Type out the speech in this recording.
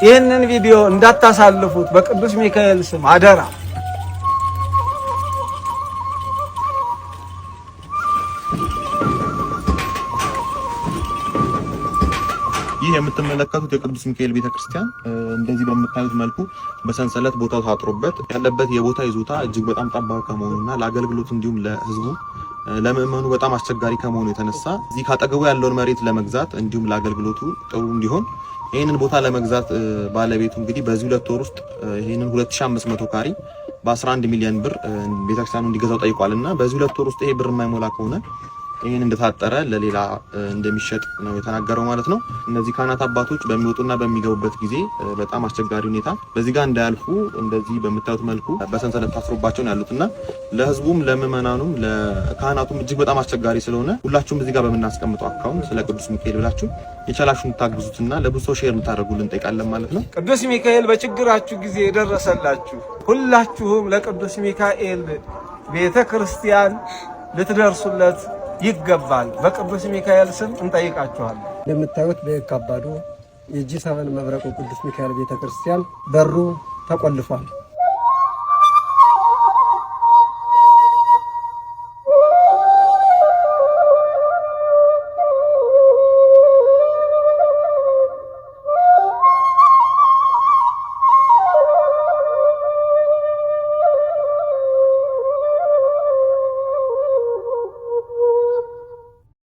ይህንን ቪዲዮ እንዳታሳልፉት በቅዱስ ሚካኤል ስም አደራ። ይህ የምትመለከቱት የቅዱስ ሚካኤል ቤተክርስቲያን እንደዚህ በምታዩት መልኩ በሰንሰለት ቦታው ታጥሮበት ያለበት የቦታ ይዞታ እጅግ በጣም ጠባብ ከመሆኑና ለአገልግሎት እንዲሁም ለህዝቡ ለምእመኑ በጣም አስቸጋሪ ከመሆኑ የተነሳ እዚህ ካጠገቡ ያለውን መሬት ለመግዛት እንዲሁም ለአገልግሎቱ ጥሩ እንዲሆን ይሄንን ቦታ ለመግዛት ባለቤቱ እንግዲህ በዚህ 2 ወር ውስጥ ይሄንን 2500 ካሬ በ11 ሚሊዮን ብር ቤተክርስቲያኑ እንዲገዛው ጠይቋልና በዚህ 2 ወር ውስጥ ይሄ ብር የማይሞላ ከሆነ ይሄን እንደታጠረ ለሌላ እንደሚሸጥ ነው የተናገረው ማለት ነው። እነዚህ ካህናት አባቶች በሚወጡና በሚገቡበት ጊዜ በጣም አስቸጋሪ ሁኔታ በዚህ ጋር እንዳያልፉ እንደዚህ በምታዩት መልኩ በሰንሰለት ታስሮባቸው ነው ያሉትና ለህዝቡም ለምእመናኑም ለካህናቱም እጅግ በጣም አስቸጋሪ ስለሆነ ሁላችሁም እዚህ ጋር በመናስቀምጠው አካውንት ስለ ቅዱስ ሚካኤል ብላችሁ የቻላችሁን ታግዙትና ለብዙ ሰው ሼር እንድታደርጉልን እንጠይቃለን ማለት ነው። ቅዱስ ሚካኤል በችግራችሁ ጊዜ የደረሰላችሁ ሁላችሁም ለቅዱስ ሚካኤል ቤተክርስቲያን ልትደርሱለት ይገባል። በቅዱስ ሚካኤል ስም እንጠይቃችኋለን። እንደምታዩት በየካባዱ የጂ7 መብረቁ ቅዱስ ሚካኤል ቤተክርስቲያን በሩ ተቆልፏል።